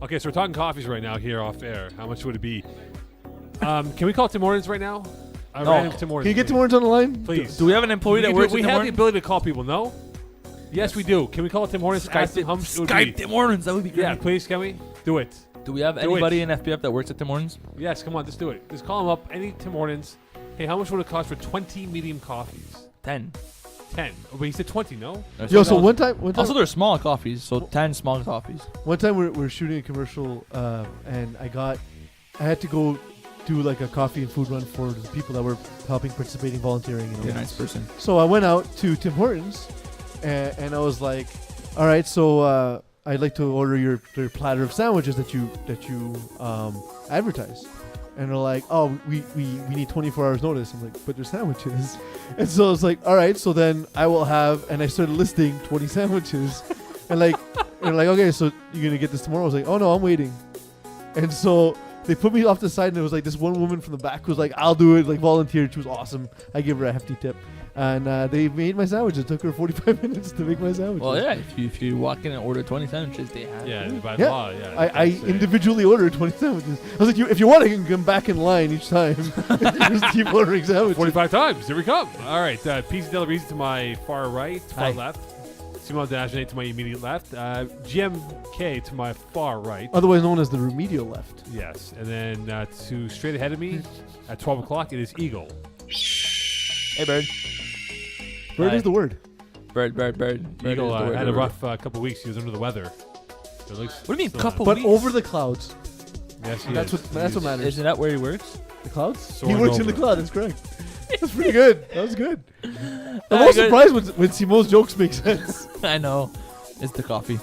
Okay, so we're talking coffees right now here off air. How much would it be? Can we call Tim Hortons right now? Tim Hortons. Can you get Tim Hortons on the line? Please. Do we have an employee that works at We Tim have the Hortons? ability to call people, no? Yes, we do. Can we call Tim Hortons? Ask them how much it would be? Skype Tim Hortons. That would be great. Yeah, please, can we? Do it. Do we have anybody in FPF that works at Tim Hortons? Yes, come on, just do it. Just call them up. Any Tim Hortons. Hey, how much would it cost for 20 medium coffees? 10. 10. Oh, but he said 20, no? Yo, so one time, Also, they're small coffees, so 10 small coffees. one time we're shooting a commercial, and I had to go do like a coffee and food run for the people that were helping, participating, volunteering. You're a nice person. So I went out to Tim Hortons, and I was like, all right, so I'd like to order your platter of sandwiches that you advertise. And they're like, oh, we need 24 hours notice. I'm like, but they're sandwiches. And so I was like, all right, so then I will have, and I started listing 20 sandwiches. And like, okay, so you're going to get this tomorrow? I was like, oh no, I'm waiting. And so they put me off the side, and it was like this one woman from the back who was like, I'll do it, like volunteered. She was awesome. I gave her a hefty tip. And they made my sandwiches. It took her 45 minutes to make my sandwiches. Well, yeah, if you walk in and order 20 sandwiches, they have. Yeah, by Yeah. law, yeah. I individually ordered 20 sandwiches. I was like, if you want, I can come back in line each time. Just keep ordering sandwiches. 45 times. Here we come. All right. Peeze Del Reese to my far right, far Hi. left. Simon Dagenet to my immediate left. GMK to my far right. Otherwise known as the remedial left. Yes. And then to straight ahead of me at 12 o'clock, it is Eagle. Hey, Bird. Bird Hi. is the word. Bird. Eagle is the word, had a bird. rough couple of weeks. He was under the weather. It looks What do you mean, still couple not- But weeks? over the clouds. Yes, he That's is. what matters. Isn't that where he works? The clouds? Soaring He works in over. the cloud. That's correct. That's pretty good. That was good. I'm Good. almost surprised when Simo's jokes make sense. I know. It's the coffee.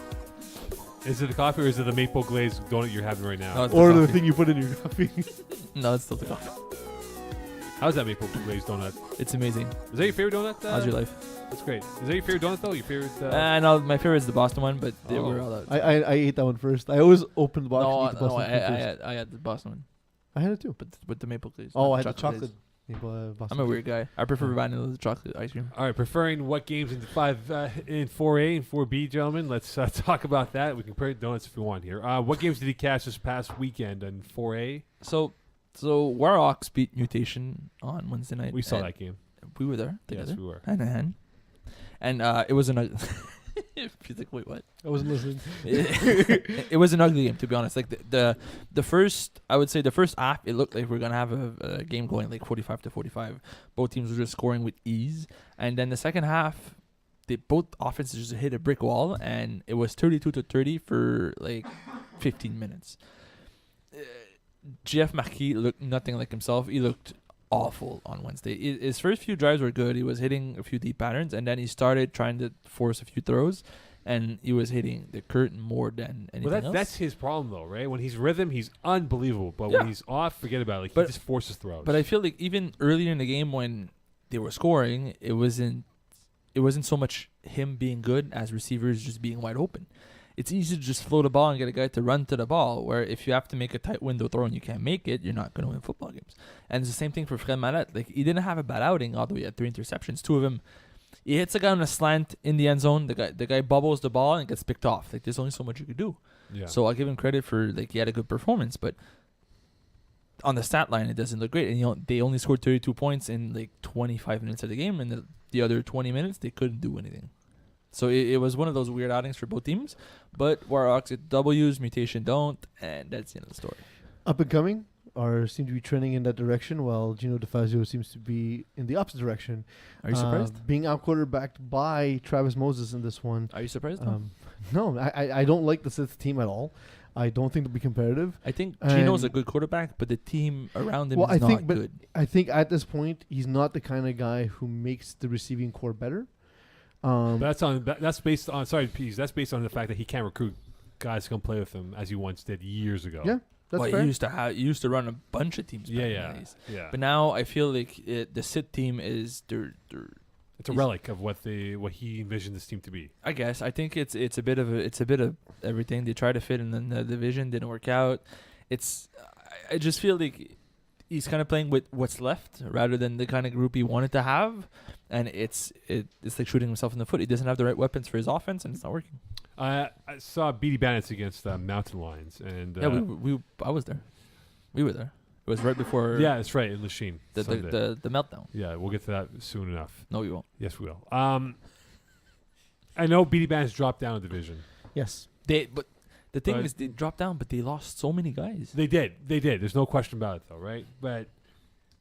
Is it the coffee or is it the maple glazed donut you're having right now? No, it's Or the coffee. thing you put in your coffee. No, it's still the coffee. How's that maple glazed donut? It's amazing. Is that your favorite donut? How's your life? That's great. Is that your favorite donut though? Your favorite? No, my favorite is the Boston one, but they Oh. were all out. I ate that one first. I always open the box and eat the No, Boston cream first. I had the Boston one, I had it too. but with the maple glaze. Oh, not I had the chocolate. glaze. Boston I'm a cream. weird guy. I prefer vanilla to chocolate ice cream. All right, preferring what games in in 4A and 4B, gentlemen. Let's talk about that. We can compare donuts if we want here. What games did he catch this past weekend in 4A? So Warhawks beat Mutation on Wednesday night. We saw and that game. We were there together. Yes, we were. Hand in hand. And it was an ugly. He's like, wait, what? I wasn't listening. It was an ugly game, to be honest. Like the first, I would say the first half, it looked like we're gonna have a game going like 45-45. Both teams were just scoring with ease, and then the second half, both offenses just hit a brick wall, and it was 32-30 for like 15 minutes. Jeff Marquis looked nothing like himself. He looked awful on Wednesday. His first few drives were good. He was hitting a few deep patterns, and then he started trying to force a few throws, and he was hitting the curtain more than anything Well, else. that's his problem though, right? When he's rhythm, he's unbelievable. But Yeah. when he's off, forget about it. Like, But- he just forces throws. But I feel like even earlier in the game when they were scoring, it wasn't so much him being good as receivers just being wide open. It's easy to just float a ball and get a guy to run to the ball, where if you have to make a tight window throw and you can't make it, you're not going to win football games. And it's the same thing for Fred Mallette. Like, he didn't have a bad outing, although he had 3 interceptions. 2 of them, he hits a guy on a slant in the end zone. The guy bubbles the ball and gets picked off. Like, there's only so much you could do. yeah. So I'll give him credit for, like, he had a good performance, but on the stat line, it doesn't look great. And they only scored 32 points in like 25 minutes of the game, and the other 20 minutes they couldn't do anything. So it was one of those weird outings for both teams. But Warhawks get W's, Mutation don't, and that's the end of the story. Up and coming seem to be trending in that direction, while Gino DeFazio seems to be in the opposite direction. Are you surprised? Being out quarterbacked by Travis Moses in this one. Are you surprised? No, I don't like the Sith team at all. I don't think they'll be competitive. I think Gino's a and- good quarterback, but the team around him Well, is I think- not but- good. I think at this point, he's not the kind of guy who makes the receiving core better. That's based on Pease. That's based on the fact that he can't recruit guys to come play with him as he once did years ago. Yeah, that's Well, fair. he used to run a bunch of teams. back in the Yeah. 90s. Yeah. But now I feel like the Sid team is they're It's a relic of what he envisioned this team to be. I guess I think it's a bit of everything. They try to fit in the division, didn't work out. I just feel like he's kind of playing with what's left rather than the kind of group he wanted to have, and it's like shooting himself in the foot. He doesn't have the right weapons for his offense, and it's not working. I saw BD Bandits against Mountain Lions, and Yeah, I was there. We were there. It was right before. yeah, that's right, in Lachine. The Sunday. the meltdown. Yeah, we'll get to that soon enough. No, you won't. Yes, we will. I know BD Bandits dropped down a division. Yes. But the thing But- is, they dropped down, but they lost so many guys. They did. There's no question about it, though, right? But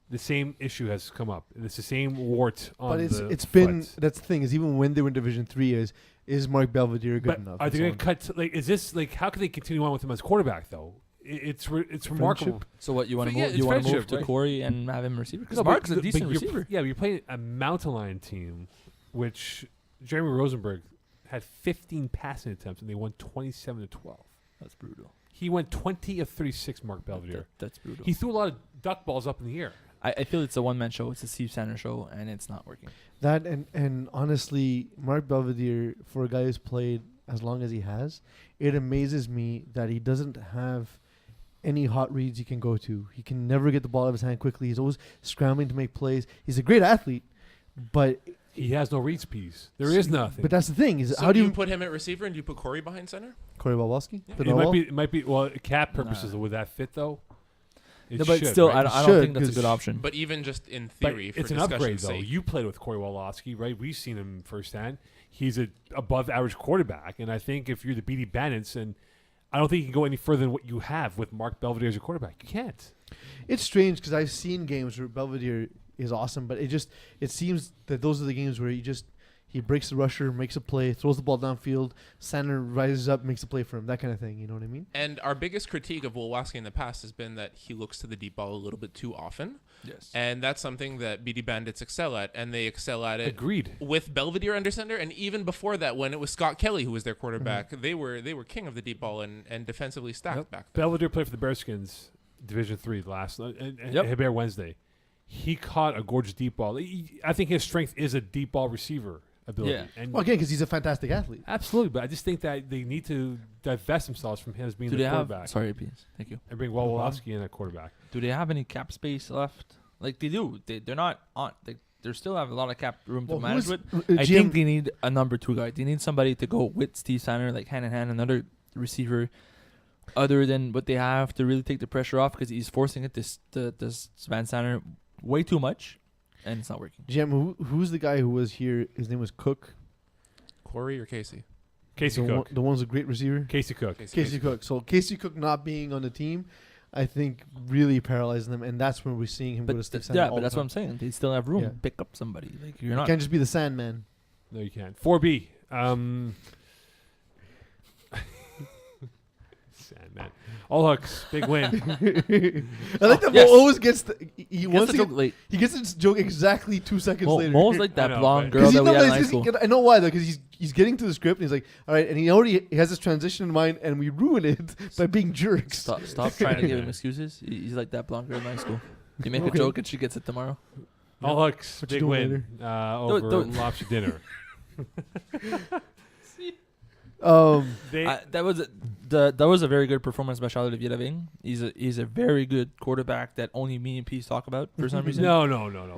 the same issue has come up. It's the same wart on But the it's been foot. that's the thing is even when they were in Division 3 is Mark Belvedere good But enough? are they and going so to cut? Like, is this like how can they continue on with him as quarterback though? It's remarkable. So what you want to Yeah, move? it's You want to move friendship, to right? Corey and have him receiver? Because No, Mark's a but decent you're- receiver. Yeah, but you're playing a Mountain Lion team, which Jeremy Rosenberg had 15 passing attempts and they won 27-12. That's brutal. He went 20 of 36. Mark Belvedere. That's brutal. He threw a lot of duck balls up in the air. I feel it's a one-man show. It's a Steve Sanders show, and it's not working. that and honestly, Mark Belvedere, for a guy who's played as long as he has, it amazes me that he doesn't have any hot reads he can go to. He can never get the ball out of his hand quickly. He's always scrambling to make plays. He's a great athlete, but He has no reads piece. There is nothing. But that's the thing is So how do you put him at receiver and do you put Corey behind center? Corey Walwalski? Yeah. It might be. Well, cap purposes, would that fit though? It No, but should, still, right? I Should, don't think that's a 'cause- good option. But even just in But theory, for it's an upgrade, discussion's though. sake. You played with Corey Woloski, right? We've seen him firsthand. He's a above average quarterback, and I think if you're the BD Bandits, and I don't think you can go any further than what you have with Mark Belvedere as your quarterback. You can't. It's strange because I've seen games where Belvedere is awesome, but it seems that those are the games where he breaks the rusher, makes a play, throws the ball downfield, center rises up, makes a play for him, that kind of thing. You know what I mean? And our biggest critique of Wolwaski in the past has been that he looks to the deep ball a little bit too often. Yes. And that's something that BD Bandits excel at, and they excel at it Agreed. with Belvedere under center, and even before that, when it was Scott Kelly who was their quarterback, they were king of the deep ball and defensively stacked back then. Belvedere played for the Bearskins, Division 3 last night, and Yep. Hebert Wednesday. He caught a gorgeous deep ball. I think his strength is a deep ball receiver ability. Yeah. And Well, again, because he's a fantastic athlete. absolutely, but I just think that they need to divest themselves from him as being Do the they have? quarterback Sorry, Peeze. Thank you. and bring Woloski in at quarterback. Do they have any cap space left? Like they do. They're not on. They still have a lot of cap room to manage with. I think they need a number 2 guy. They need somebody to go with Steve Sander, like hand in hand, another receiver, other than what they have to really take the pressure off because he's forcing it to Van Sander way too much, and it's not working. Jim, who's the guy who was here? His name was Cook. Corey or Casey? Casey the Cook. the one's a great receiver. Casey Cook. Casey Cook. So Casey Cook not being on the team, I think, really paralyzing them, and that's when we're seeing him go to But Steve Sander. yeah, all but the that's what time. I'm saying. They still have room. Yeah. Pick up somebody. Like you're You not. can't just be the Sandman. No, you can't. 4B. Sandman. All hooks. Big win. I like that yes. Mo always gets he Gets wants the to joke late. he gets this joke exactly 2 seconds later. Mo's like that I know, blonde but- girl 'Cause he that we knows- had in high 'cause he- school. I know why though, because he's getting to the script and he's like, all right, and he has this transition in mind, and we ruin it by being jerks. Stop trying to give him excuses. He's like that blonde girl in high school. You make a Okay. joke and she gets it tomorrow. All hooks. What you Big doing win over Don't- lobster dinner. They That was a very good performance by Charlotte Vietaving. He's a very good quarterback that only me and Peace talk about for some reason. no.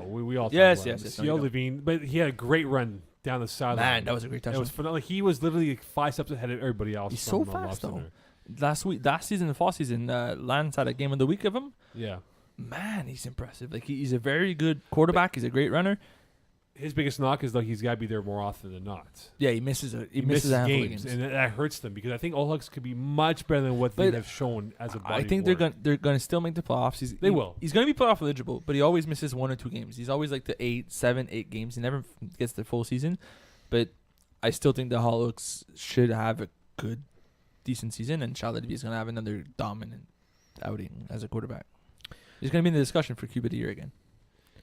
We all Yes, talk about yes, him. yes. No, C.L. you don't. Levine, but he had a great run down the sideline. Man, that was a great It touchdown. was phenomenal. He was literally like 5 steps ahead of everybody else. He's so from, fast, Lobster though. Dinner. Last season, the fall season, Lance had a game of the week of him. Yeah. Man, he's impressive. Like he's a very good quarterback. He's a great runner. His biggest knock is like he's got to be there more often than not. Yeah, he misses a Misses handful games, of games. and that hurts them because I think All Hawks could be much better than what they But have shown as a body. I think they're gonna still make the playoffs. They will. He's gonna be playoff eligible, but he always misses 1 or 2 games. He's always like the 8 games. He never gets the full season. But I still think the Hawks should have a good, decent season, and Charlotte is gonna have another dominant outing as a quarterback. He's gonna be in the discussion for QB of the year again.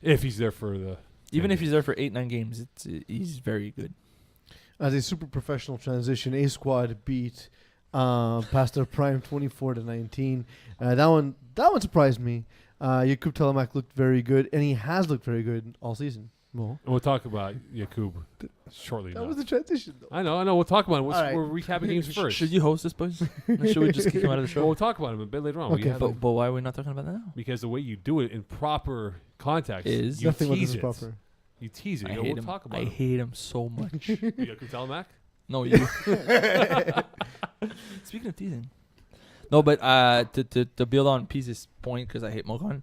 if he's there for the. Even if he's there for 8-9 games, he's very good. As a super professional transition, A Squad beat past their prime 24-19. That one surprised me. Jakub Telemak looked very good, and he has looked very good all season. Mo. And we'll talk about Jakub shortly. That enough. was the transition, though. I know. We'll talk about it. All right. We're recapping games first. Should you host this, boys? Or should we just kick him out of the Well, show? we'll talk about him a bit later on. We Okay, have But why are we not talking about that now? because the way you do it in proper context Is- you Nothing like tease this it. is proper. You tease it. I We'll hate him. talk about I him. hate him so much. Jakub Telemak? No, you. Speaking of teasing. No, but to build on Peace's point, because I hate Mokan,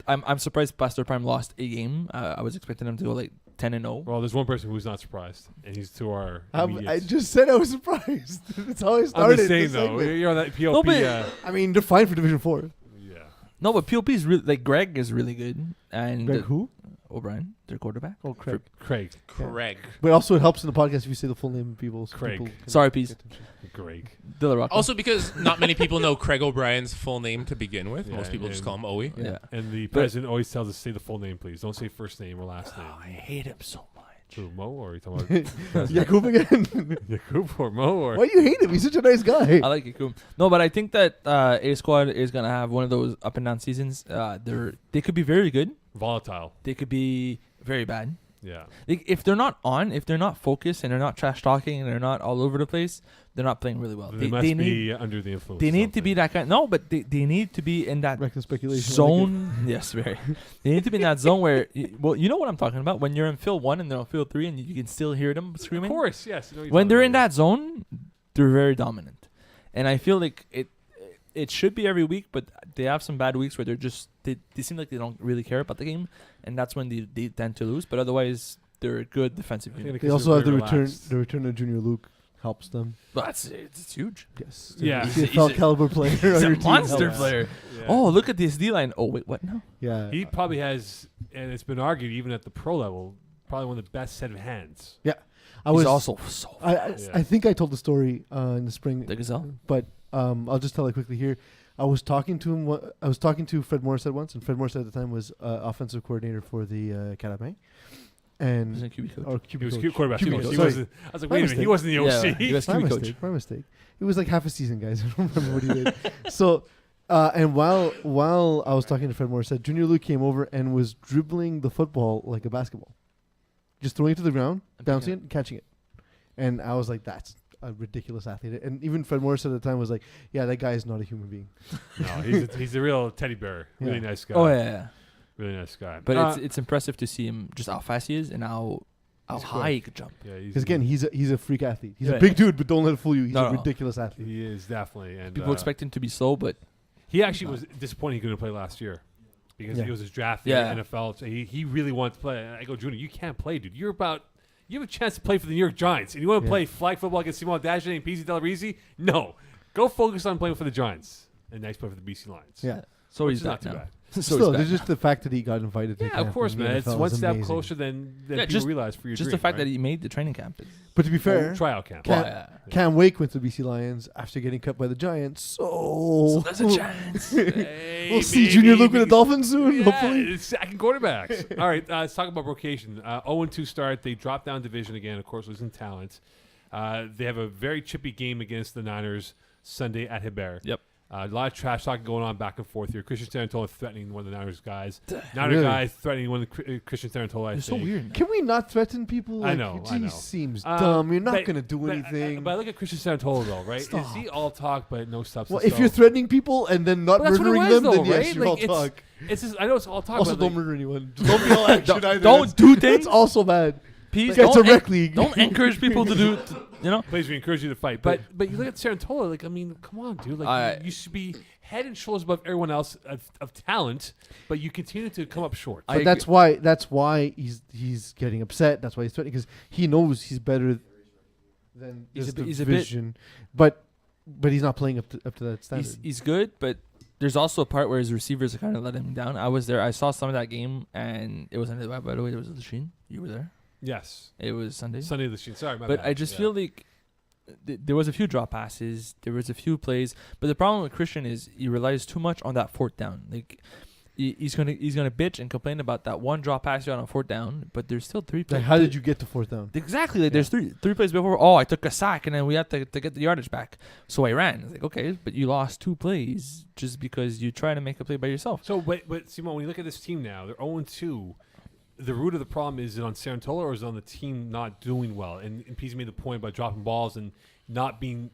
I'm surprised Pastor Prime lost a game. I was expecting him to go like 10-0. Well, there's one person who's not surprised, and he's to our. I immediates. just said I was surprised. That's how I I'm started. just saying this though, segment. you're on that POP. No, but- I mean, they're fine for Division 4. Yeah. No, but POP is really like Greg is really good, and Greg who? O'Brien, their quarterback. Oh, Craig. Craig. Craig. But also it helps in the podcast if you say the full name of people. So Craig. people can Sorry, Peeze. get attention. Greg. Dillarock. Also, because not many people know Craig O'Brien's full name to begin with. Yeah, Most people just call him Owie. Yeah. And the But- president always tells us say the full name, please. Don't say first name or last name. I hate him so much. Who, Mo, or are you talking about Yakub again. Yakub or Mo? Or Why do you hate him? He's such a nice guy. I like it, cool. No, but I think that A Squad is gonna have one of those up and down seasons. They could be very good. volatile? They could be very bad. Yeah. Like, if they're not on, if they're not focused, and they're not trash talking, and they're not all over the place, they're not playing really well. They must need be under the influence. they of need to be something. that kind. No, but they need to be in that Reckless speculation. zone. Yes, very. They need to be in that zone where, well, you know what I'm talking about. When you're in field 1 and they're on field 3, and you can still hear them Of screaming. course, yes. I know what you're When talking they're in about. that zone, they're very dominant, and I feel like it should be every week, but they have some bad weeks where they seem like they don't really care about the game, and that's when they tend to lose. But otherwise, they're a good defensive I think unit. They because also have they're the very return. relaxed. The return of Junior Luke helps them. But it's huge. Yes. Yeah. He's He's a a- CFL caliber player. He's on a your team monster helps. player. Yeah. Oh, look at this D line. Oh wait, what now? Yeah. He probably has, and it's been argued even at the pro level, probably one of the best set of hands. I was He's also so I fast. I think I told the story in the spring, The Gazelle. but I'll just tell it quickly here. I was talking to him. I was talking to Fred Morissette once, and Fred Morissette at the time was offensive coordinator for the Academy, and He's a QB coach. or He QB was coach. cute quarterback. QB He coach, was, he sorry. wasn't, I was like, My wait a minute, he mistake. wasn't the OC. Yeah, he was My QB coach. mistake. My mistake. It was like half a season, guys. I don't remember what he did. So, and while I was talking to Fred Morissette, Junior Luke came over and was dribbling the football like a basketball, just throwing it to the ground, And bouncing picking it, catching it, and I was like, "That's a ridiculous athlete." And even Fred Morissette at the time was like, "Yeah, that guy is not a human being." No, he's a real teddy bear. Really Yeah. nice guy. Oh yeah. Really nice guy. But it's impressive to see him just how fast he is and how He's high quick. he could jump. Yeah, Because again, he's a freak athlete. He's Yeah. a big dude, but don't let it fool you. He's No, a no. ridiculous athlete. he is definitely. And People expect him to be slow, but he actually was disappointed he couldn't play last year because Yeah. he was his draft Yeah. in NFL. So he really wanted to play. And I go, Junior, you can't play, dude. You have a chance to play for the New York Giants, and you want to Yeah. play flag football against Simon Dagenet and Peeze Delarizi? No, go focus on playing for the Giants. And nice play for the BC Lions. Yeah. so Which he's is not back too now. bad. So Still, he's back there's now. just the fact that he got invited to Yeah, camp of course, in the man. It's NFL one is step amazing. closer than Yeah, people just- realize for your Just dream, the fact right? that he made the training camp. But to be fair, tryout camp. Can't- Well, yeah. Cam Wake went to the BC Lions after getting cut by the Giants. So there's a chance. Hey, We'll see baby, Junior Luke with the because- Dolphins soon, Yeah, hopefully. it's sacking quarterbacks. All right, let's talk about rotation. 0-2 start. They dropped down division again, of course, losing talent. They have a very chippy game against the Niners Sunday at Hebert. Yep. A lot of trash talking going on back and forth here. Christian Tarantola threatening one of the Niners guys. Niner Really? guy threatening one of the Christian Tarantola, I They're so think. weird. Can we not threaten people? I Like, know, It I know. seems Um, dumb. You're not but- going to do But, anything. but I look at Christian Tarantola, though, right? Stop. Is he all talk but no substance? Well, if you're threatening people and then not Well, that's what it murdering was, them, though, then yes, right? you're Like, all it's- talk. it's just, I know it's all talk, Also, but don't like, murder anyone. Just don't be all action either. Don't do things. It's also bad. Peace. It's a rec league. Don't encourage people to do. You know. Please, we encourage you to fight. But you look at Tarantola, like, I mean, come on, dude. Like, you should be head and shoulders above everyone else of talent, but you continue to come up short. But that's why he's getting upset. That's why he's threatening, because he knows he's better than He's this a bit- he's a bit- division. But he's not playing up to that standard. He's good, but there's also a part where his receivers are kind of letting him down. I was there. I saw some of that game, and it was ended. By the way, there was a Lachine. You were there. Yes. It was Sunday. Sunday the Sheen. Sorry, my But bad. I just Yeah. feel like there was a few drop passes. There was a few plays. But the problem with Christian is he relies too much on that fourth down. Like he's gonna bitch and complain about that one drop pass on a fourth down. But there's still three plays. Like, how did you get to fourth down? Exactly. Like there's three plays before. Oh, I took a sack and then we had to get the yardage back. So I ran. It's like, okay, but you lost 2 plays just because you try to make a play by yourself. So, but Simon, when you look at this team now, they're 0-2. The root of the problem is it on Sarantola or is it on the team not doing well? And Pease made the point about dropping balls and not being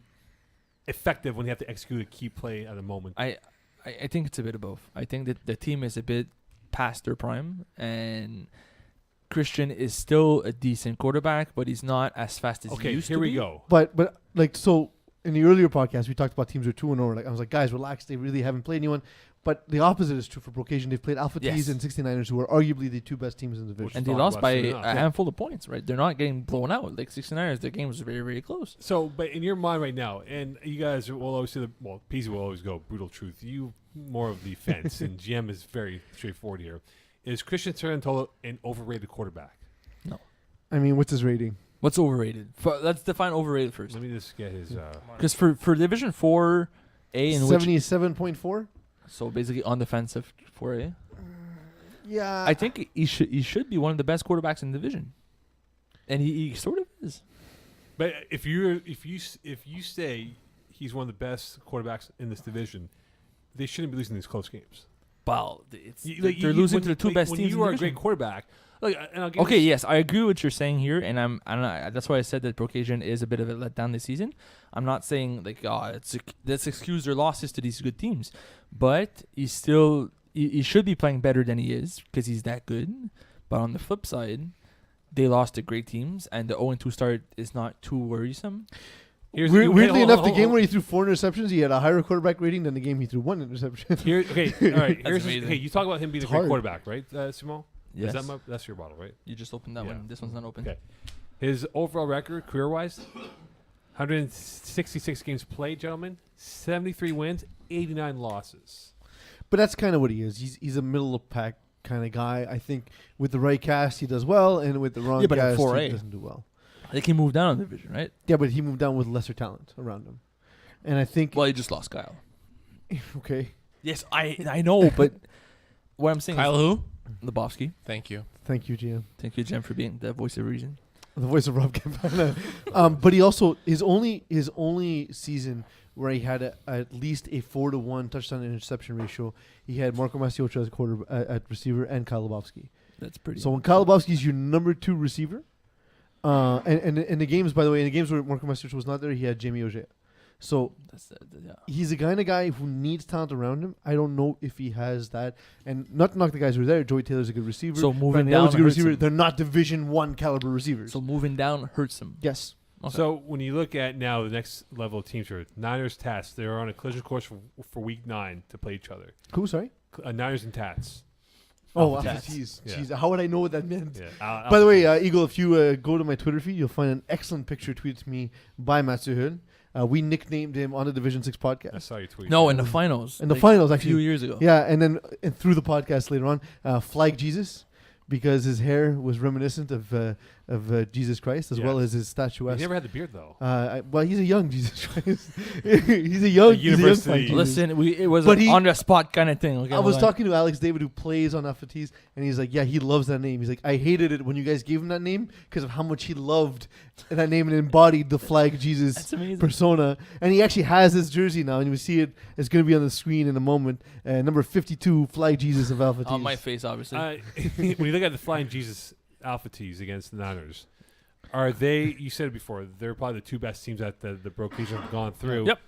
effective when you have to execute a key play at the moment. I think it's a bit of both. I think that the team is a bit past their prime, and Christian is still a decent quarterback, but he's not as fast as he Okay, used here to we be. go. But like, so in the earlier podcast we talked about teams are 2-0. Like I was like, guys, relax. They really haven't played anyone. But the opposite is true for Brocasian. They've played Alpha Tees Yes. and 69ers, who are arguably the two best teams in the division. And they talked lost about by soon a enough. handful of points, right? They're not getting blown out. Like 69ers, their game was very, very close. So, but in your mind right now, and you guys will always say Peeze will always go brutal truth. You more of the fence, and GM is very straightforward here. Is Christian Tarantula an overrated quarterback? I mean, what's his rating? What's overrated? Let's define overrated first. Let me just get his. Because for Division 4A, in which 77.4. so basically on defensive 4A, Yeah, I think he should be one of the best quarterbacks in the division, and he sort of is. But if you say he's one of the best quarterbacks in this division, they shouldn't be losing these close games. Well, they're losing to the two best when teams. you in the are a division. great quarterback. And I'll give Okay, this- yes, I agree with what you're saying here, and that's why I said that Brocasian is a bit of a letdown this season. I'm not saying like let's excuse their losses to these good teams, but he should be playing better than he is because he's that good. But on the flip side, they lost to great teams, and the 0-2 start is not too worrisome. weirdly enough, the game where he threw 4 interceptions, he had a higher quarterback rating than the game he threw 1 interception. All right. amazing. Okay, you talk about him being It's a great hard. quarterback, right, Simone? Yes, That's your bottle, right? you just opened that Yeah. one. This one's not open. Okay. His overall record, career-wise, 166 games played, gentlemen. 73 wins, 89 losses. But that's kind of what he is. He's a middle of pack kind of guy. I think with the right cast, he does well, and with the wrong Yeah, but in cast, 4A. he doesn't do well. They can move down in the division, right? Yeah, but he moved down with lesser talent around him. And I think... Well, he just lost Kyle. okay. Yes, I know, but what I'm saying Kyle who? is Lebowski. Thank you. Thank you, GM. Thank you, Jem, for being the voice of reason. The voice of Rob Campana. But he also... His only season where he had at least a 4-to-1 touchdown interception ratio, he had Marco Masiocha as at receiver and Kyle Lebowski. That's pretty. So when Kyle Lebowski's your number 2 receiver, and in the games, by the way, in the games where Marco Masiocha was not there, he had Jamie Ogier. So yeah. he's the kind of guy who needs talent around him. I don't know if he has that. And not to knock the guys who are there. Joey Taylor's a good receiver. So moving Brandon down Elwood's a good hurts receiver. him. They're not Division 1 caliber receivers. So moving down hurts him. Yes. Okay. So when you look at now the next level of teams here, Niners, Tats, they're on a collision course for week 9 to play each other. Who, sorry? Niners and Tats. Oh, Alpha jeez. Yeah. Jeez. How would I know what that meant? Yeah. By the way, Eagle, if you go to my Twitter feed, you'll find an excellent picture tweeted to me by Matsuhun. We nicknamed him on the Division 6 I podcast. saw your tweet. No, in the finals. In the finals, a few actually. years ago. Yeah, and then through the podcast later on, Flag Jesus, because his hair was reminiscent of Jesus Christ as well Yes. as his He statuesque. never had the beard though. Well, he's a young Jesus Christ. he's a young university- Flag Jesus. Listen, it was But an he- on the spot kind of thing. Okay, I was hold on. talking to Alex David, who plays on Alphatees, and he's like, yeah, he loves that name. He's like, I hated it when you guys gave him that name because of how much he loved that name and embodied the Flag Jesus That's amazing. persona. And he actually has his jersey now, and you see it. It's going to be on the screen in a moment. Number 52, Flag Jesus of Alphatees. On my face, obviously. When you look at the Flying Jesus Alpha Tees against the Niners, are they? You said it before. They're probably the 2 best teams that the Brocasians have gone through. Yep.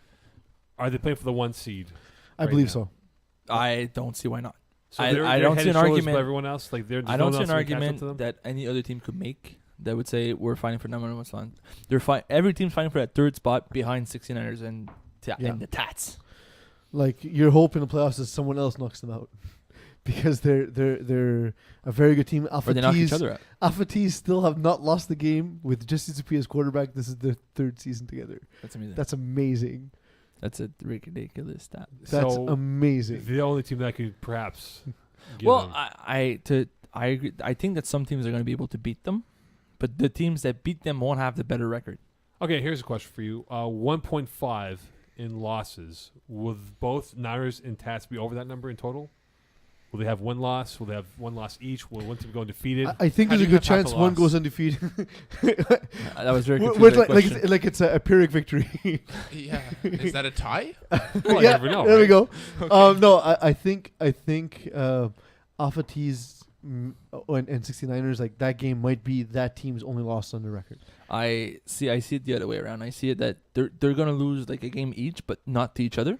Are they playing for the 1 seed? I right believe now? so. I don't see why not. So I they're don't head see and an shoulders argument- above everyone else. Like I don't see an argument that any other team could make that would say we're fighting for number 1 spot. Every team's fighting for that 3rd spot behind 69ers and the Tats. Like, your hope in the playoffs is someone else knocks them out. Because they're a very good team. Or they knock each other out. Alpha Tees still have not lost the game with Jesse Zupi as quarterback. This is their 3rd season together. That's amazing. That's amazing. That's a ridiculous stat. That's so amazing. the only team that could perhaps. Give Well, them. I agree. I think that some teams are going to be able to beat them, but the teams that beat them won't have the better record. Okay, here's a question for you. 1.5 in losses. Will both Niners and Tats be over that number in total? Will they have 1 loss? Will they have 1 loss each? Will one team go undefeated? I think How there's a do you good have half chance a one loss? goes undefeated. That was very With confusing. like it's a Pyrrhic victory. Yeah. Is that a tie? Well, you yeah, never know, there we right? go. No, I think Alpha Tees and 69ers, like, that game might be that team's only loss on the record. I see it the other way around. I see it that they're going to lose like a game each, but not to each other.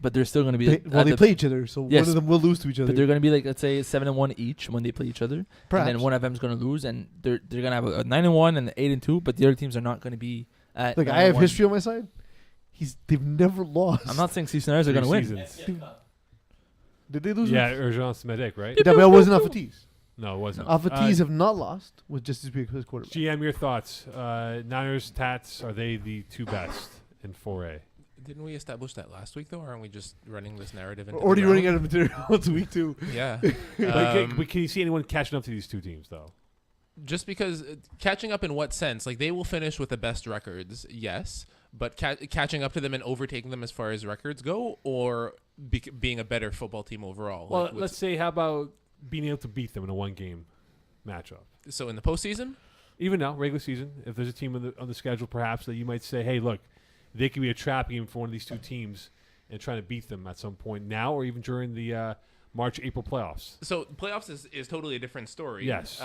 but they're still going to be. They play each other, so Yes, one of them will lose to each other. but they're going to be like, let's say 7-1 each when they play each other, Perhaps. and then one of them's going to lose, and they're going to have a 9-1 and an 8-2, but the other teams are not going to be at. Like, I have 9-1. history on my side. they've never lost. I'm not saying Seasoners are going to win. Seasons. Did they lose? Yeah, Urgence Medic, right? Yeah, but it wasn't Alphatees. No, it wasn't. Alphatees have not lost with just as big as quarterback. GM, your thoughts. Niners, Tats, are they the two best in 4A? Didn't we establish that last week, though? Or aren't we just running this narrative into We're already the running ground? out of material once a week, too. Yeah. But can you see anyone catching up to these two teams, though? Just because catching up in what sense? Like, they will finish with the best records, yes, but catching up to them and overtaking them as far as records go, or being a better football team overall? Well, Like, let's say, how about being able to beat them in a one-game matchup? so in the postseason? Even now, regular season, if there's a team on the schedule perhaps that you might say, hey, look, they could be a trap game for one of these two teams and trying to beat them at some point now or even during the March, April playoffs. So playoffs is totally a different story. Yes.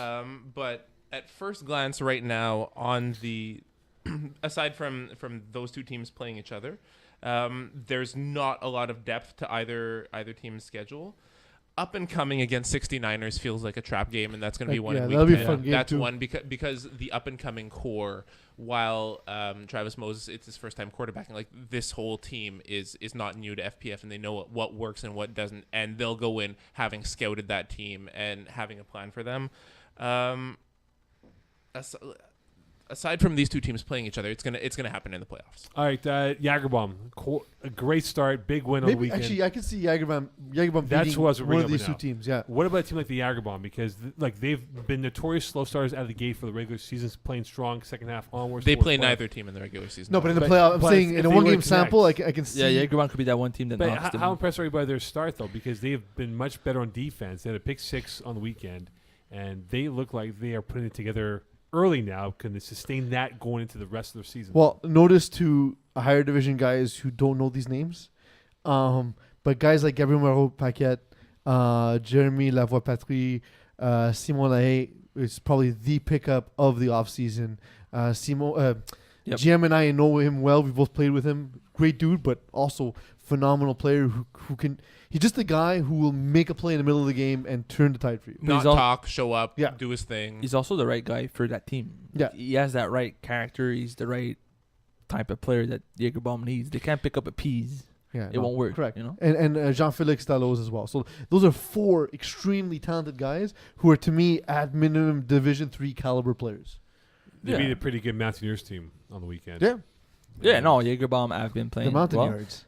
But at first glance right now on the aside from those two teams playing each other, there's not a lot of depth to either team's schedule. Up and coming against 69ers feels like a trap game, and that's going to be one in week that'll be 10. a fun game That's too. one because the up and coming core, while Travis Moses, it's his first time quarterbacking. Like, this whole team is not new to FPF, and they know what works and what doesn't, and they'll go in having scouted that team and having a plan for them. Aside from these two teams playing each other, it's gonna happen in the playoffs. All right, Jagerbomb, a great start, big win on the Maybe weekend. actually, I can see Jagerbomb That's beating who I was one bringing of up these right two now. teams. Yeah, What about a team like the Jagerbomb? Because they've been notorious slow starters out of the gate for the regular season, playing strong second half onwards. They towards play playoffs. neither team in the regular season. no, but in the But- playoff, I'm but saying if in a they one-game were to sample, I connect. can see. Yeah, Jagerbound could be that one team that But knocks them. how impressed are you by their start, though? Because they've been much better on defense. They had a pick 6 on the weekend, and they look like they are putting it together early now. Can they sustain that going into the rest of the season? Well, notice to higher division guys who don't know these names, but guys like Gabriel Moreau-Paquette, Jeremy Lavoie-Patry, Simon Lahaye is probably the pickup of the offseason. Yep. GM and I know him well. We both played with him. Great dude, but also phenomenal player who can. He's just the guy who will make a play in the middle of the game and turn the tide for you. But Not he's al- talk, show up, Yeah. do his thing. He's also the right guy for that team. Yeah. He has that right character. He's the right type of player that Jagerbaum needs. They can't pick up a Peeze. Yeah, It won't work. Correct. You know? And Jean-Félix Dalloz as well. So those are 4 extremely talented guys who are, to me, at minimum Division III caliber players. they yeah. beat a pretty good Mountaineers team on the weekend. Yeah, Yeah, no, Jagerbaum have been the playing Mountain well. Yards.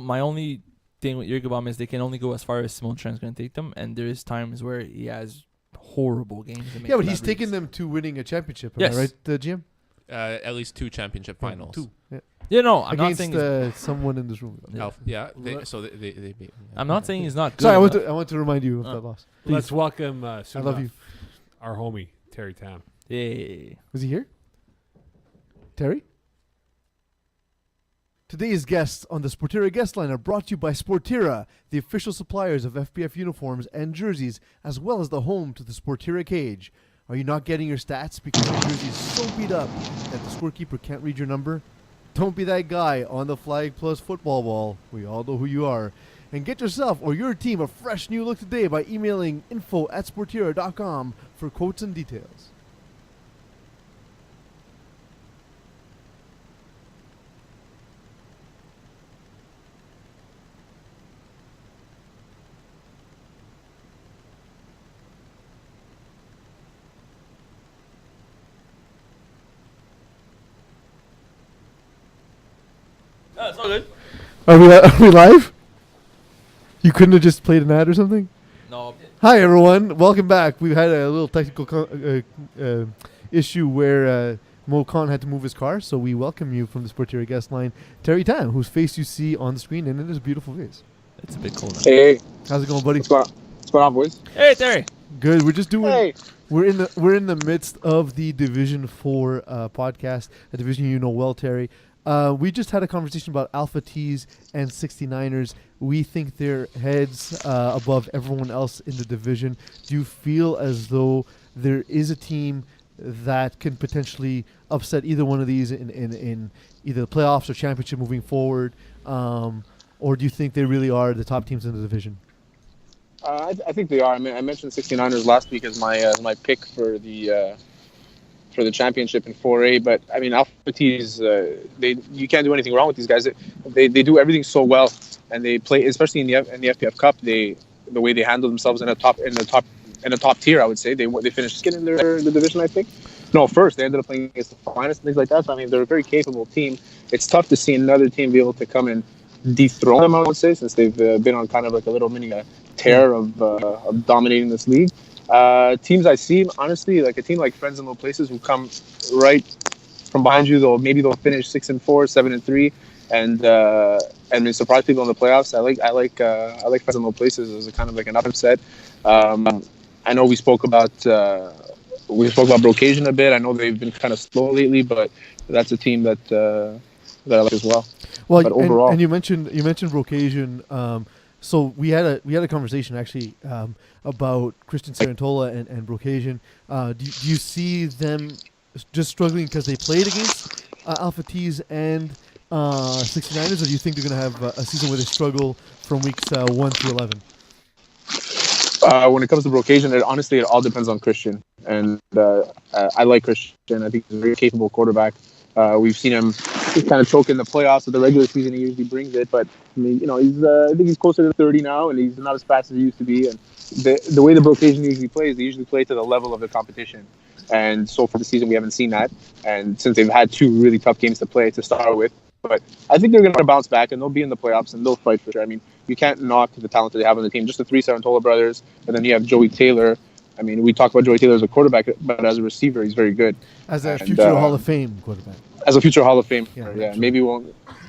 My only thing with Jagerbaum is they can only go as far as Simon Trent's going to take them, and there is times where he has horrible games. and Yeah, but makes he's bad taken reads. them to winning a championship. Yes. Am I right, GM? At least 2 championship finals. 2. Yeah. Yeah, no, I'm not Against saying. He's- someone in this room. Yeah. So they beat. I'm not saying he's not good. Sorry, enough. I want to remind you of that loss. Let's welcome I soon love enough, you. our homie, Terry Tam. Yeah. Was he here? Terry? Today's guests on the Sportira guest line are brought to you by Sportira, the official suppliers of FPF uniforms and jerseys, as well as the home to the Sportira cage. Are you not getting your stats because your jersey is so beat up that the scorekeeper can't read your number? Don't be that guy on the Flag Plus football wall. We all know who you are. And get yourself or your team a fresh new look today by emailing info@sportira.com for quotes and details. No, it's all good. Are we live? You couldn't have just played an ad or something? No. Hi, everyone. Welcome back. We've had a little technical issue where Mo Khan had to move his car, so we welcome you from the Sportira guest line, Terry Tam, whose face you see on the screen, and it is a beautiful face. It's a bit cold. Hey, How's it going, buddy? what's going on, boys? Hey, Terry. Good. We're just doing. Hey, We're in the midst of the Division 4 podcast, a division you know well, Terry. We just had a conversation about Alpha T's and 69ers. We think they're heads above everyone else in the division. Do you feel as though there is a team that can potentially upset either one of these in either the playoffs or championship moving forward? or do you think they really are the top teams in the division? I think they are. I mean, I mentioned 69ers last week as my pick for the championship in 4A, but I mean, Alpha T's, you can't do anything wrong with these guys. They do everything so well, and they play, especially in the FPF Cup. The way they handle themselves in the top tier, I would say they finished second in the division, I think. No, first. They ended up playing against the finest and things like that. So I mean, they're a very capable team. It's tough to see another team be able to come and dethrone them, I would say, since they've been on kind of like a little mini tear of dominating this league. Teams I see, honestly, like a team like Friends in Low Places who come right from behind you, they'll finish 6-4, 7-3, and surprise people in the playoffs. I like Friends in Low Places as a kind of like an upset. I know we spoke about Brocasian a bit. I know they've been kind of slow lately, but that's a team that I like as well. Well, but overall, and you mentioned Brocasian. So we had a conversation actually about Christian Sarantola and Brocasian. Do you see them just struggling because they played against Alpha T's and 69ers, or do you think they're going to have a season where they struggle from weeks 1 through 11? When it comes to Brocasian, it all depends on Christian. And I like Christian. I think he's a very capable quarterback. We've seen him kind of choke in the playoffs. With the regular season, he usually brings it. But I mean, I think he's closer to 30 now, and he's not as fast as he used to be. And the way the Brocasian usually plays, they usually play to the level of the competition. And so for the season, we haven't seen that. And since they've had two really tough games to play to start with, but I think they're going to bounce back, and they'll be in the playoffs, and they'll fight for sure. I mean, you can't knock the talent that they have on the team. Just the three Sarantola brothers, and then you have Joey Taylor. I mean, we talk about Joey Taylor as a quarterback, but as a receiver, he's very good. As a future Hall of Fame quarterback. As a future Hall of Fame, yeah. Maybe we'll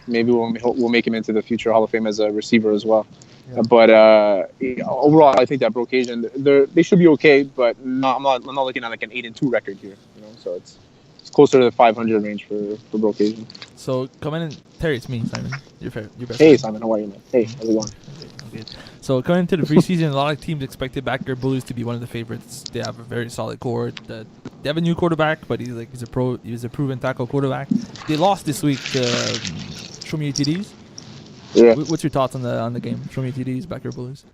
make him into the future Hall of Fame as a receiver as well. Yeah. But overall, I think that Brocasian, they should be okay, but I'm not looking at like an 8-2 record here. So it's closer to the 500 range for Brocasian. So coming in, Terry, it's me, Simon. Your best Hey, friend. Simon, how are you, man? Hey, how's it going? Okay. So coming into the preseason, a lot of teams expected Backyard Bullies to be one of the favorites. They have a very solid core. They have a new quarterback, but he's a pro. He's a proven tackle quarterback. They lost this week to Show Me UTDs. Yeah. What's your thoughts on the game? Show Me UTDs, Backyard Bullies.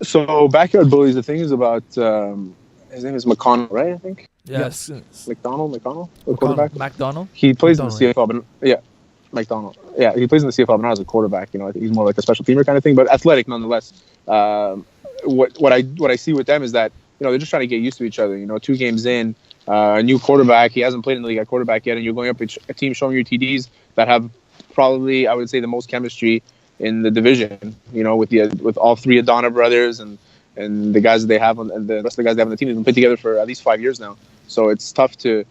So Backyard Bullies, the thing is about his name is McConnell, right? I think. Yes. McDonald, the quarterback. McDonald. He plays in the CFL, but McDonald. Yeah, he plays in the CFL, but not as a quarterback. I think he's more like a special teamer kind of thing, but athletic nonetheless. What I see with them is that they're just trying to get used to each other. 2 games in, a new quarterback. He hasn't played in the league at quarterback yet, and you're going up with a team showing your TDs that have probably, I would say, the most chemistry in the division. With all 3 Adana brothers and the guys that they have and the rest of the guys they have on the team. They've been put together for at least 5 years now. So it's tough to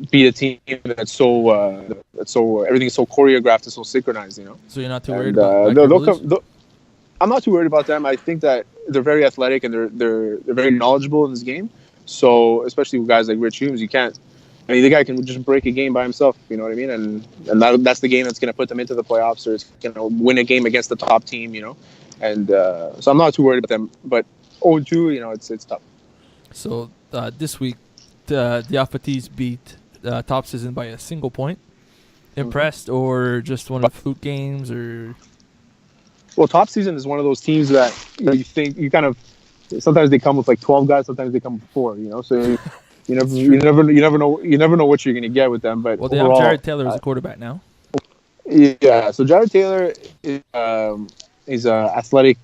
beat a team that's so everything is so choreographed and so synchronized. So you're not too worried about I'm not too worried about them. I think that they're very athletic and they're very knowledgeable in this game. So especially with guys like Rich Humes, you can't. I mean, the guy can just break a game by himself. You know what I mean? And that's the game that's going to put them into the playoffs, or it's going to win a game against the top team. And so I'm not too worried about them. But 0-2, it's tough. So this week, the Alpha T's beat Top Season by a single point. Impressed or just one of the fluke games or? Well, Top Season is one of those teams that you think you kind of. Sometimes they come with like 12 guys. Sometimes they come with 4. So you never know what you're gonna get with them. But they overall, have Jared Taylor as a quarterback now. Yeah. So Jared Taylor is a athletic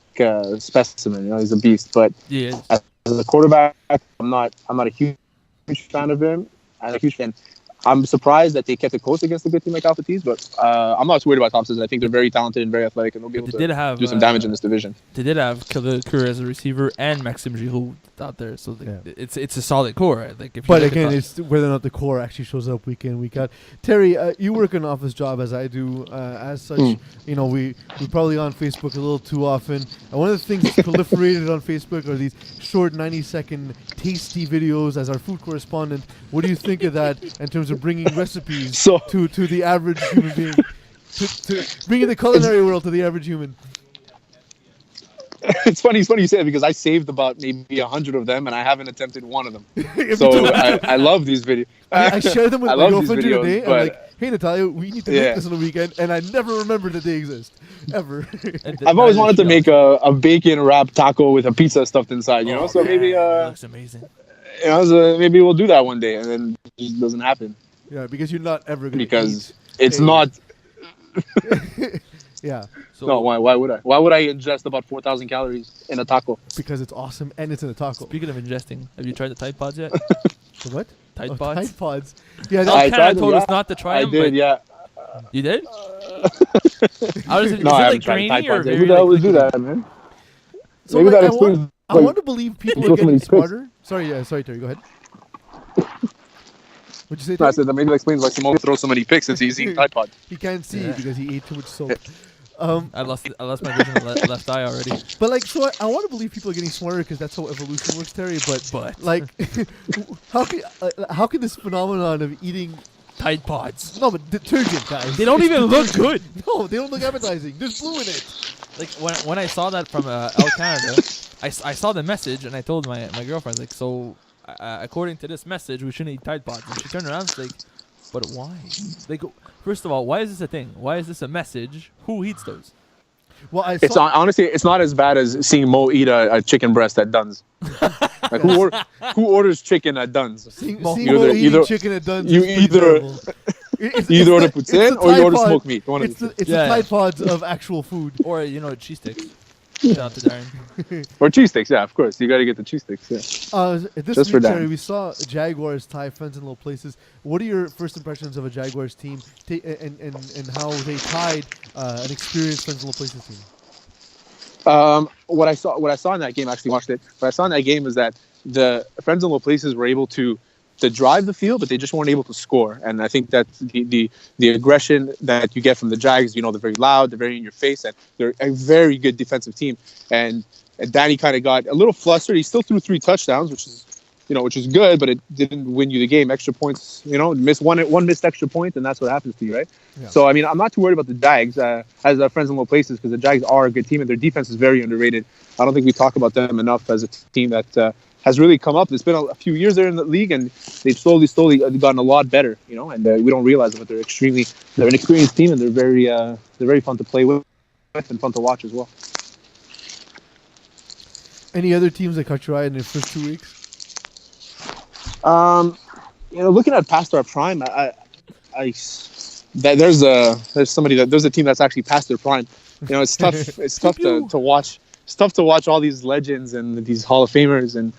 specimen. He's a beast. But as a quarterback, I'm not a huge fan of him. I'm a huge fan. I'm surprised that they kept it close against a good team like Alpha T's, but I'm not too worried about Top Season. I think they're very talented and very athletic, and they'll be able to do some damage in this division. They did have Khalil Kur as a receiver and Maxime Giroux out there, so it's a solid core. Right? Like but again, it's whether or not the core actually shows up week in, week out. Terry, you work an office job as I do. As such, we're probably on Facebook a little too often. And one of the things that's proliferated on Facebook are these short 90-second tasty videos. As our food correspondent, what do you think of that in terms of bringing recipes to the average human being, to bringing the culinary world to the average human? It's funny you say it because I saved about maybe 100 of them and I haven't attempted one of them. So I love these videos. I share them with I my love these girlfriend videos, today. I'm but- like, hey Natalia, we need to make this on the weekend, and I never remember that they exist ever. I've always wanted to make a bacon wrap taco with a pizza stuffed inside, you know. Oh, So maybe man, it looks amazing. maybe we'll do that one day, and then it just doesn't happen Yeah, because you're not ever gonna because eat. it's Hey. not. Yeah, So No, why would I? Why would I ingest about 4,000 calories in a taco? because it's awesome and it's in a taco. speaking of ingesting, have you tried the Tide Pods yet? The what? Tide Oh, Pods. Tide Pods. Yeah, I that, Canada tried them, told us yeah. not to try I them. did, yeah. You did? How does it? No, is I it haven't like tried Tide grainy or Pods. very Who the hell would like do liquidy? that, man? so Maybe like, that I, want, explains. I want to believe people are so many getting tricks. smarter. Sorry, Terry, go ahead. What'd you say, No, I Terry? said that maybe that explains why Simone throws so many picks since he's eating Tide Pod. He can't see Yeah. because he ate too much soap. I lost my vision of left eye already. But like, so I want to believe people are getting smarter because that's how evolution works, Terry. But like, how can this phenomenon of eating Tide Pods. no, but detergent, guys? They don't It's even look detergent. good. No, they don't look appetizing. There's blue in it. Like when I saw that from El Canada, I saw the message and I told my girlfriend like, so according to this message, we shouldn't eat Tide Pods. And she turned around and was like, but why? Like, first of all, why is this a thing? Why is this a message? Who eats those? Well, I It's saw. honestly, it's not as bad as seeing Mo eat a chicken breast at Dunn's. Like who orders chicken at Dunn's? Seeing Mo- seeing You Mo either- eating either- chicken at Dunn's you is pretty either- terrible. It's You either order the- poutine it's the or you Tide order Pod. smoked meat. One of It's the the Yeah. Tide Pods of actual food. Or cheese sticks. Shout out to Darren. Or cheese sticks, yeah, of course. You got to get the cheese sticks, yeah. This Just for week, Dan. Terry, we saw Jaguars tie Friends in Low Places. What are your first impressions of a Jaguars team and how they tied an experienced Friends in Low Places team? What I saw in that game, I actually watched it. What I saw in that game is that the Friends in Low Places were able to drive the field, but they just weren't able to score. And I think that the aggression that you get from the Jags, they're very loud, they're very in your face, and they're a very good defensive team. And Danny kind of got a little flustered. He still threw 3 touchdowns, which is good, but it didn't win you the game. Extra points, miss one missed extra point, and that's what happens to you, right? Yeah. So I mean, I'm not too worried about the Jags as Friends in Low Places because the Jags are a good team and their defense is very underrated. I don't think we talk about them enough as a team that has really come up. It's been a few years there in the league, and they've slowly gotten a lot better, and we don't realize it, but they're an experienced team, and they're very fun to play with and fun to watch as well. Any other teams that caught your eye in their first 2 weeks? Looking at past our prime, there's a team that's actually past their prime. It's tough. It's tough to watch. It's tough to watch all these legends and these Hall of Famers and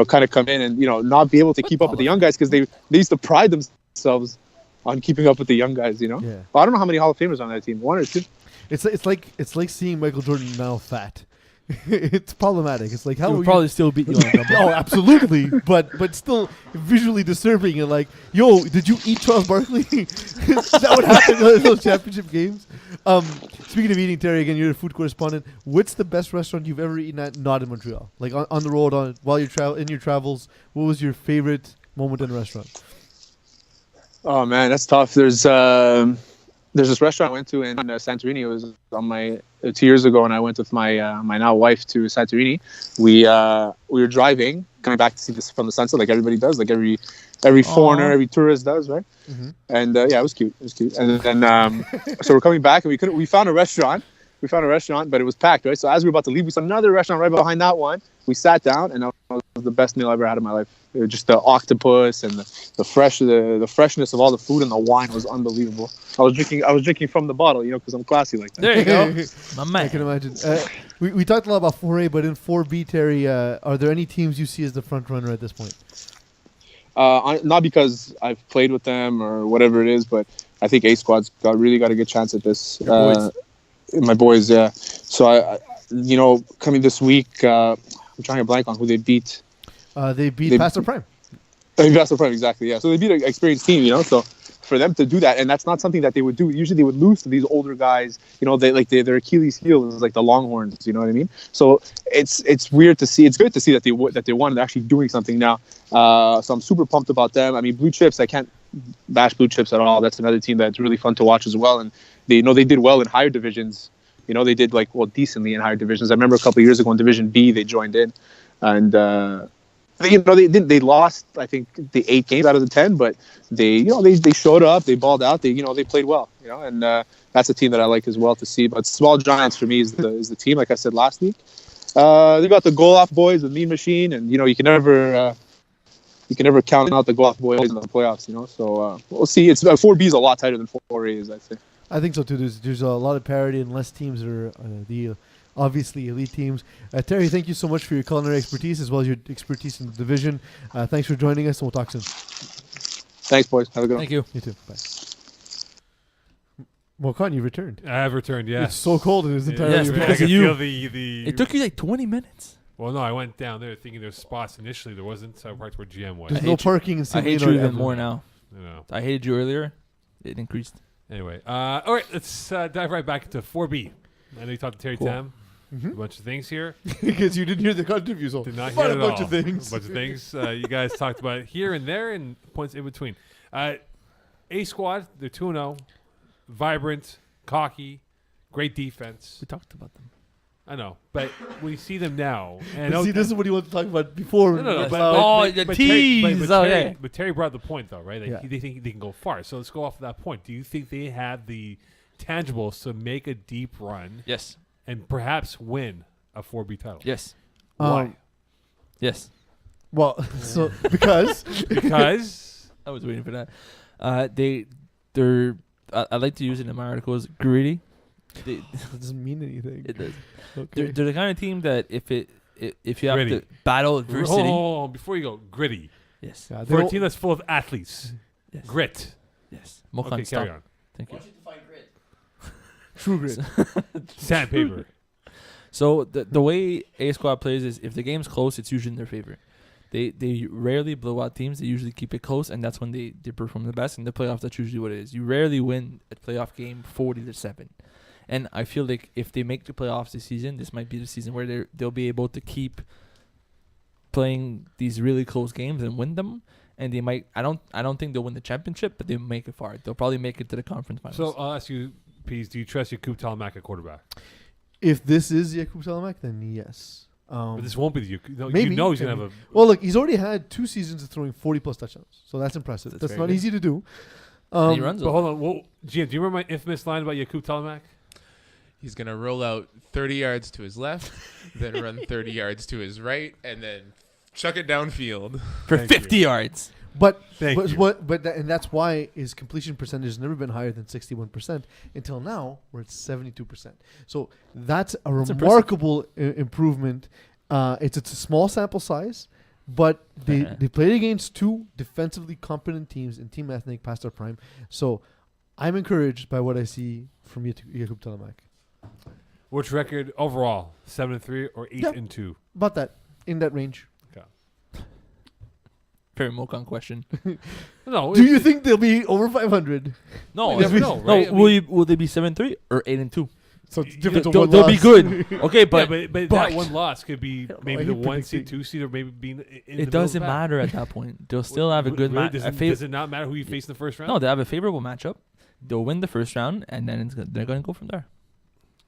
kind of come in and not be able to keep up with the young guys because they used to pride themselves on keeping up with the young guys. Yeah. Well, I don't know how many Hall of Famers on that team. 1 or 2. It's like seeing Michael Jordan now fat. It's problematic. It's like how He will would you- probably still beat you on a Oh, absolutely, but still visually disturbing and like, yo, did you eat Charles Barkley? Is that what happened in those championship games? Speaking of eating, Terry, again, you're a food correspondent. What's the best restaurant you've ever eaten at, not in Montreal? Like on the road, while you're in your travels, what was your favorite moment in a restaurant? Oh man, that's tough. There's this restaurant I went to in Santorini. It was on my 2 years ago, and I went with my my now wife to Santorini. We were driving, coming back to see this from the sunset, like everybody does, like every foreigner, every tourist does, right? Mm-hmm. And yeah, it was cute. It was cute. And then so we're coming back, and we found a restaurant. We found a restaurant, but it was packed, right? So as we were about to leave, we saw another restaurant right behind that one. We sat down, and that was the best meal I ever had in my life. It was just the octopus and the freshness of all the food, and the wine was unbelievable. I was drinking from the bottle, because I'm classy like that. There you go, my man. I can imagine. We talked a lot about 4A, but in 4B, Terry, are there any teams you see as the front runner at this point? Not because I've played with them or whatever it is, but I think A Squad's really got a good chance at this. Your boys. My boys, yeah. So I coming this week, I'm trying to blank on who they beat. They beat Pastor Prime. That's the point, exactly. Yeah. So they beat an experienced team, So for them to do that, and that's not something that they would do. Usually they would lose to these older guys. Their Achilles heel is like the Longhorns. You know what I mean? So it's weird to see. It's good to see that they won. They're actually doing something now. So I'm super pumped about them. I mean, Blue Chips. I can't bash Blue Chips at all. That's another team that's really fun to watch as well. And they did well in higher divisions. they did decently in higher divisions. I remember a couple of years ago in Division B they joined in, and they lost I think the 8 games out of the 10, but they showed up, they balled out, they played well, and that's a team that I like as well to see. But Small Giants for me is the team, like I said last week. They got the goal off boys, the Mean Machine, and you can never count out the goal off boys in the playoffs. So we'll see. It's 4B is a lot tighter than 4A is, I'd say. I think so too. There's a lot of parity and less teams that are the obviously elite teams. Terry, thank you so much for your culinary expertise as well as your expertise in the division. Thanks for joining us, and we'll talk soon. Thanks, boys. Have a good one. Thank you. You too. Bye. Mokan, you returned. I have returned. Yes. It's so cold in this entire Yes, room. I because could of you. feel the. It took you like 20 minutes. Well, no, I went down there thinking there's spots. Initially, there wasn't. So I parked where GM was. There's I no hate you. parking in I St. hate you Leonard even ever. more now. I hated you earlier. It increased. Anyway, all right, let's dive right back into 4B. I know you talked to Terry Cool. Tam. Mhm. A bunch of things here. Because you didn't hear the interview, so Did not quite hear a it bunch all. of things. A bunch of things. You guys talked about here and there and points in between. A squad, they're 2-0. Vibrant, cocky, great defense. We talked about them. I know, but we see them now. And But see, this is what he wanted to talk about before. No, Yes. but, Oh, but, the Terry, tease. but Oh, Terry, yeah. but Terry brought the point, though, right? Like, Yeah. they think they can go far. So let's go off of that point. Do you think they have the tangibles to make a deep run Yes. and perhaps win a 4B title? Yes. Why? Yes. Well, so because Because I was waiting for that. They're. I like to use it in my articles. Greedy. They, it doesn't mean anything. it does. Okay. They're the kind of team that if you have Gritty. to battle adversity. oh, before you go, gritty. Yes. Yeah, they For a don't- team that's full of athletes, Yes. grit. Yes. Mokan, Okay, stop. carry on. Thank you. True grit. Sandpaper. So the way A squad plays is if the game's close, it's usually in their favor. They rarely blow out teams. They usually keep it close, and that's when they perform the best. In the playoffs, that's usually what it is. You rarely win a playoff game 40-7. And I feel like if they make the playoffs this season, this might be the season where they'll be able to keep playing these really close games and win them. And they might. I don't think they'll win the championship, but they'll make it far. They'll probably make it to the conference finals. So I'll ask you, Peeze, do you trust Jakub Telemak at quarterback? If this is Jakub Telemak, then yes. But this won't be the Jakub. No, maybe. you know he's going to have a... Well, look, he's already had 2 seasons of throwing 40-plus touchdowns, so that's impressive. That's That's very not good. easy to do. And he runs. But hold on. Well, GM, do you remember my infamous line about Jakub Telemak? He's going to roll out 30 yards to his left, then run 30 yards to his right, and then chuck it downfield. for Thank 50 you. yards. But Thank but you. and that's why his completion percentage has never been higher than 61% until now, where it's 72%. So that's a impressive. remarkable improvement. It's a small sample size, but they played against 2 defensively competent teams in Team Ethnic past their prime. So I'm encouraged by what I see from Jakub Telemak. Which record overall? 7-3 or 8-2? About that, in that range. Very Mokan question. No. Do you think they'll be over 500? You No, never know, no. right? I Will they be 7-3 or 8-2? So it's different to They'll, one they'll be loss. good. Okay, but but that but- one loss could be I maybe hate the 1 seed, predicting. 2 seed, or maybe being in the it middle doesn't of the pack. matter at that point. They'll still have a good Really? match. Does it not matter who you face in the first round? No, they have a favorable matchup. They'll win the first round, and then they're going to go from there.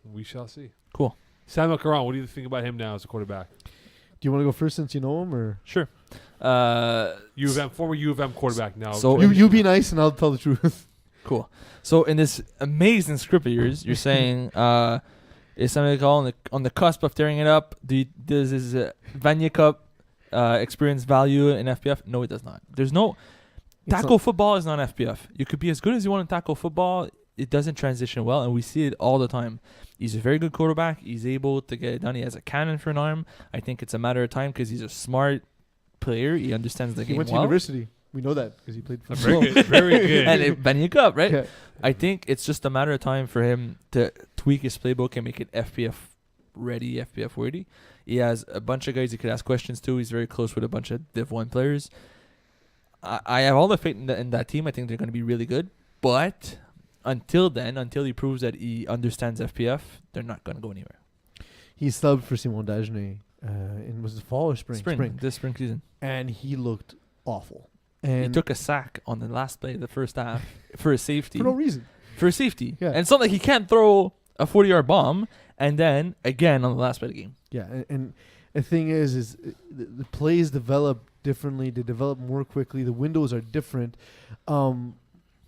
We shall see. Cool. Samuel Caron, what do you think about him now as a quarterback? Do you want to go first since you know him, or Sure. U of M, former U of M quarterback now. So- you be nice and I'll tell the truth? Cool. So in this amazing script of yours, you're saying is somebody call on the cusp of tearing it up? Does his Vanya Cup experience value in FPF? No, it does not. There's no tackle football is not FPF. You could be as good as you want in tackle football. It doesn't transition well, and we see it all the time. He's a very good quarterback. He's able to get it done. He has a cannon for an arm. I think it's a matter of time because he's a smart player. He understands the He game went to well. university. We know that because he played for Very good. Very good. And it, Vanya Cup, right? Yeah. I think it's just a matter of time for him to tweak his playbook and make it FPF ready, FPF worthy. He has a bunch of guys he could ask questions to. He's very close with a bunch of Div 1 players. I have all the faith in that team. I think they're going to be really good. But until he proves that he understands FPF, they're not going to go anywhere. He subbed for Simon Dagenet was it fall or spring? This spring season. And he looked awful. He And took a sack on the last play of the first half for a safety. for no reason. For a safety. Yeah. And it's not like he can't throw a 40-yard bomb, and then again on the last play of the game. Yeah, and the thing is the plays develop differently. They develop more quickly. The windows are different.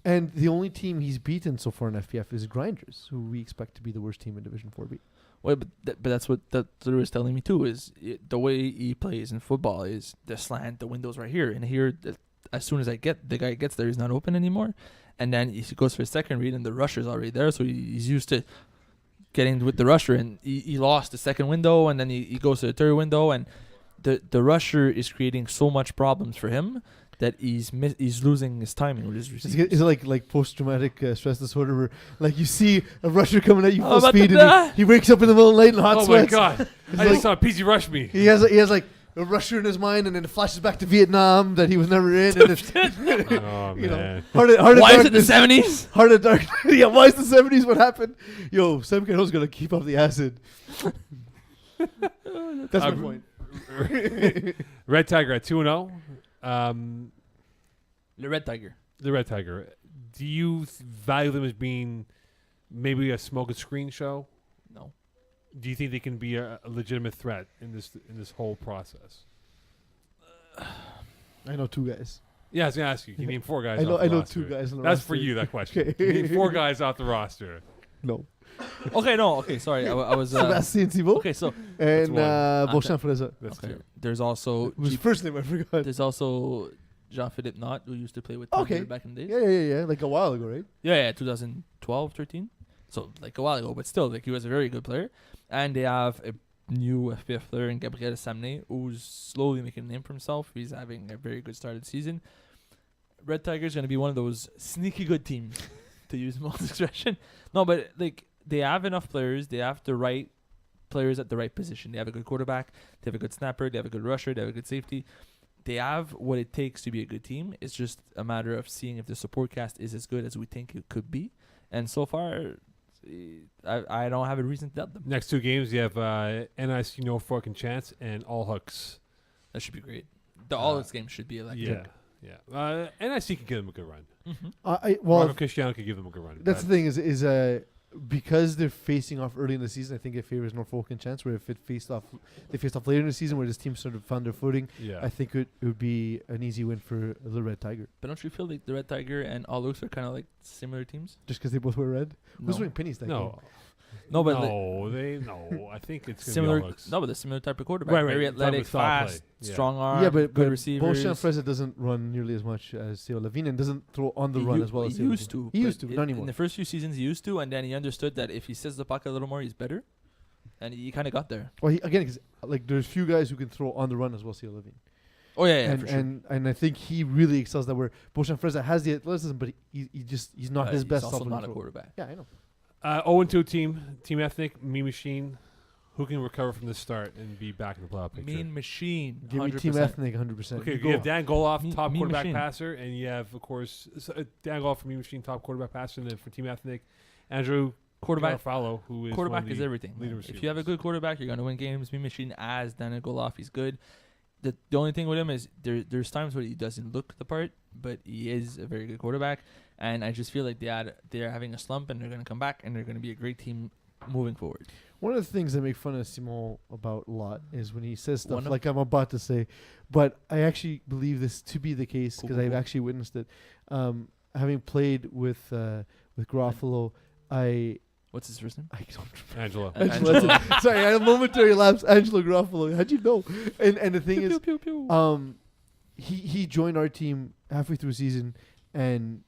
And the only team he's beaten so far in FPF is Grinders, who we expect to be the worst team in Division 4B. Well, but that's what Drew is telling me too. Is the way he plays in football is the slant, the windows right here, and here. As soon as the guy gets there, he's not open anymore, and then he goes for a second read, and the rusher's already there, so he's used to getting with the rusher, and he lost the second window, and then he goes to the third window, and the rusher is creating so much problems for him that he's losing his timing with his receivers. Is it like post-traumatic stress disorder where like you see a rusher coming at you full about speed to die. and he wakes up in the middle of the night in hot Oh my sweats? god! I just saw Peeze rush me. He has like a rusher in his mind, and then it flashes back to Vietnam that he was never in. And it's, Oh you know, man! Heart of Why is it the Darkness. 70s? Heart of Darkness. Yeah, why is the 70s? What happened? Yo, Sam Cano's gonna keep up the acid. That's my point. Red Tiger at 2-0. The Red Tiger. The Red Tiger. Do you value them as being maybe a smoke and screen show? No. Do you think they can be a legitimate threat in this whole process? I know two guys. Yeah, I was gonna ask you. Can you name 4 guys? I know. off the I know roster? 2 guys. On the That's roster. for you. That question. Okay. Can you name 4 guys off the roster. No. Okay, no. Okay, sorry. I was. Sebastian Thibault Okay, so and one. Beauchamp Freza. That's okay. 2. There's also Whose first name I forgot. there's also Jean-Philippe Knott, who used to play with Okay. Thunder back in the days. Yeah. Like a while ago, right? Yeah, 2012, 13. So like a while ago, but still, like he was a very good player. And they have a new FPF player in Gabriel Samné, who's slowly making a name for himself. He's having a very good start of the season. Red Tiger's going to be one of those sneaky good teams, to use most expression. No, but like they have enough players. They have the right players at the right position. They have a good quarterback. They have a good snapper. They have a good rusher. They have a good safety. They have what it takes to be a good team. It's just a matter of seeing if the support cast is as good as we think it could be. And so far, I don't have a reason to doubt them. Next 2 games, you have NIC No Fucking Chance and All Hooks. That should be great. The all this game should be electric. Yeah. NIC can give them a good run. Mm-hmm. Rocco Cristiano can give them a good run. That's the thing is because they're facing off early in the season, I think it favors Norfolk and Chance. Where if they faced off later in the season, where this team sort of found their footing, Yeah. I think it would be an easy win for the Red Tiger, But don't you feel like the Red Tiger and All Looks are kind of like similar teams? just because they both wear red. Who's No. wearing pennies that No. No, but No, I think it's gonna similar. be All Hooks. No, but the similar type of quarterback. Right, Very right. athletic, Style play. fast, Yeah. strong arm, game? Yeah, but good receivers. Beauchamp Freza doesn't run nearly as much as Theo Levine and doesn't throw on the run as well as he Theo used Levine. to. He used but to, but not anymore. In the first few seasons, he used to, and then he understood that if he sits the pocket a little more, he's better. And he kind of got there. Well, again, 'cause, like there's few guys who can throw on the run as well as Theo Levine. Oh yeah, and, for sure. and I think he really excels that. Where Beauchamp Freza has the athleticism, but he's not his best. He's also off not a control. quarterback. Yeah, I know. 0-2 Team Ethnic, Mean Machine. Who can recover from the start and be back in the playoff picture? Mean Machine. Give me 100%. Team Ethnic 100%. Okay, Go you have on. Dan Goloff, top Mean quarterback Machine. passer, and you have, of course, Dan Goloff from Mean Machine, top quarterback passer, and then for Team Ethnic, Andrew Quarterback. Garofalo, who is Quarterback one of is the everything. leading Man. If you have a receivers. good quarterback, you're gonna win games. Mean Machine as Daniel Goloff, he's good. The only thing with him is there's times where he doesn't look the part, but he is a very good quarterback. And I just feel like they're having a slump, and they're gonna come back, and they're gonna be a great team moving forward. One of the things I make fun of Simon about a lot is when he says One stuff of- like I'm about to say, but I actually believe this to be the case Cool, because cool, I've cool. actually witnessed it. Having played with Garofalo, What's his first name? I don't Angela. Angelo. Sorry, I had a momentary lapse. Angelo Garofalo. How'd you know? And the thing is, Pew, pew, pew. he joined our team halfway through the season, and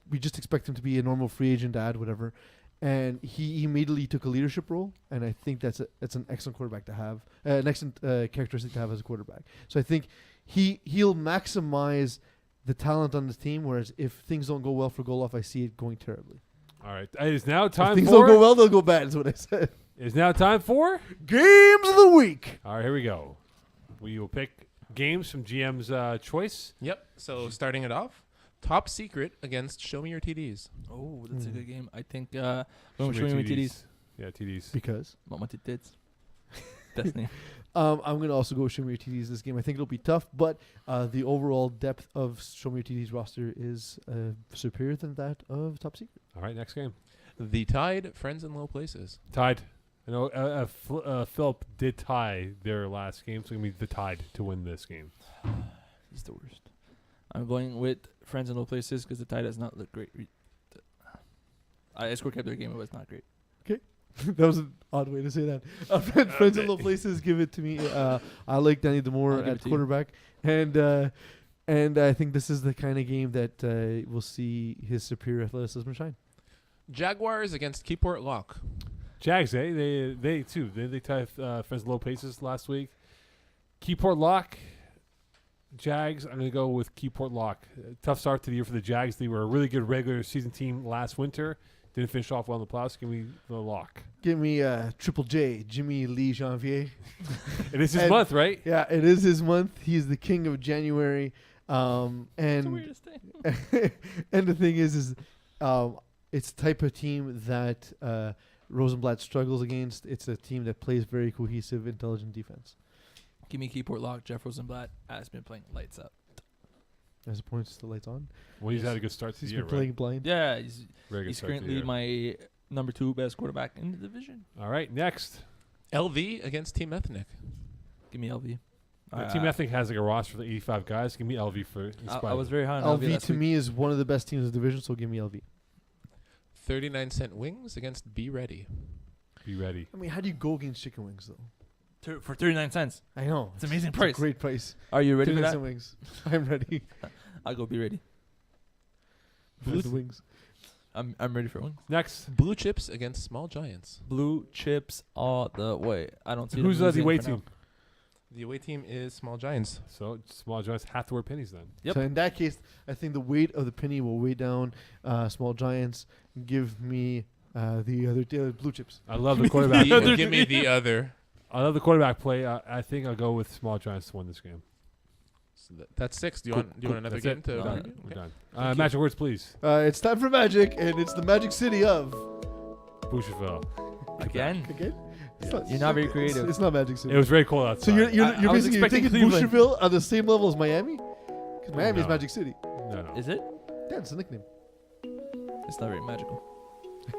we just expect him to be a normal free agent, add whatever. And he immediately took a leadership role, and I think that's an excellent quarterback to have, an excellent characteristic to have as a quarterback. So I think he'll maximize the talent on the team, whereas if things don't go well for Goloff, I see it going terribly. All right. It is now If time things don't go for... well, they'll go bad, is what I said. It is now time for... Games of the week. All right, here we go. We will pick games from GM's choice. Yep. So starting it off, Top Secret against Show Me Your TDs. Oh, that's a Mm. good game. I think when we're Show me showing TDs. Yeah, TDs. Because Mama tits. Best name. I'm going to also go Show Me Your TDs this game. I think it'll be tough, but the overall depth of Show Me Your TDs roster is superior than that of Top Secret. All right, next game. The Tide, friends in low places. Tied. I know Philip did tie their last game, so it's going to be the Tide to win this game. He's the worst. I'm going with friends in low places because the Tide does not look great. I score kept their game. It was not great. That was an odd way to say that. Friends in low places, give it to me. I like Danny I'll Demore give it at to you. quarterback, and I think this is the kind of game that will see his superior athleticism shine. Jaguars against Keyport Lock. Jags, they too. They tied friends low paces last week. Keyport Lock. Jags, I'm going to go with Keyport Lock. Tough start to the year for the Jags. They were a really good regular season team last winter. Didn't finish off well in the playoffs. Give me the Lock. Give me Triple J, Jimmy Lee Janvier. It is his And- month, right? Yeah, it is his month. He's the king of January. It's the And weirdest thing. and the thing is it's the type of team that Rosenblatt struggles against. It's a team that plays very cohesive, intelligent defense. Give me Keyport Lock. Jeff Rosenblatt has been playing lights up. As opposed to the lights on. Well, he's had a good start to the He's year, been playing right? blind. Yeah, he's Very good start to the currently year. my number 2 best quarterback in the division. All right, next. LV against Team Ethnic. Give me LV. Team Ethnic has like a roster of 85 guys. Give me LV for I was very high on LV LV last to week. me is one of the best teams in the division, so give me LV. 39-cent wings against Be Ready. Be ready. I mean, how do you go against chicken wings, though? For 39 cents. I know. It's an amazing It's price. a great price. Are you ready for 39 that? cent wings. I'm ready. I'll go be ready. For the wings. I'm ready for wings. Next. Blue Chips against Small Giants. Blue chips all the way. I don't see Who's them the losing away for now. team? The away team is Small Giants. So small giants have to wear pennies then. Yep. So in that case, I think the weight of the penny will weigh down Small Giants. Give me the other blue chips. I love the quarterback. Give me the other. I love the quarterback play. I think I'll go with small giants to win this game. So that's 6. Do you Cool, want cool. another That's game it. to No, Done. preview? We're Okay. done. Thank you. Magic words, please. It's time for magic, and it's the magic city of Boucherville. Again? again. It's Yeah. You're not very creative. It's not magic city. It was very cold outside. So you're I was basically expecting taking Cleveland. Boucherville on the same level as Miami? Because Miami is No. Magic City. no. Is it? Yeah, it's a nickname. It's not very magical.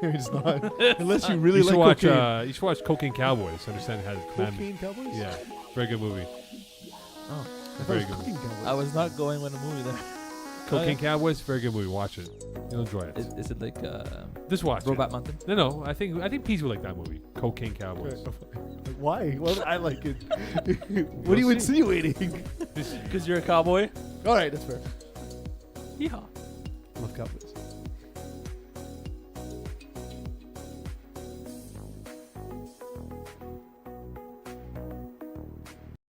It's not. Unless you really You should like watch. cocaine. You should watch Cocaine Cowboys. Understand how Miami. Cocaine Cowboys? Yeah, very good movie. Oh. I thought Very it was good. Cocaine Cowboys. I was not going with a movie there. Cocaine Cowboys, very good movie. Watch it. You'll enjoy it. Is it like Just watch Robot Mountain? it. No. I think Peeze would like that movie. Cocaine Cowboys. Why? Well, I like it. What are you You'll see. insinuating? Because you're a cowboy? All right, that's fair. Yeehaw. I love Cowboys.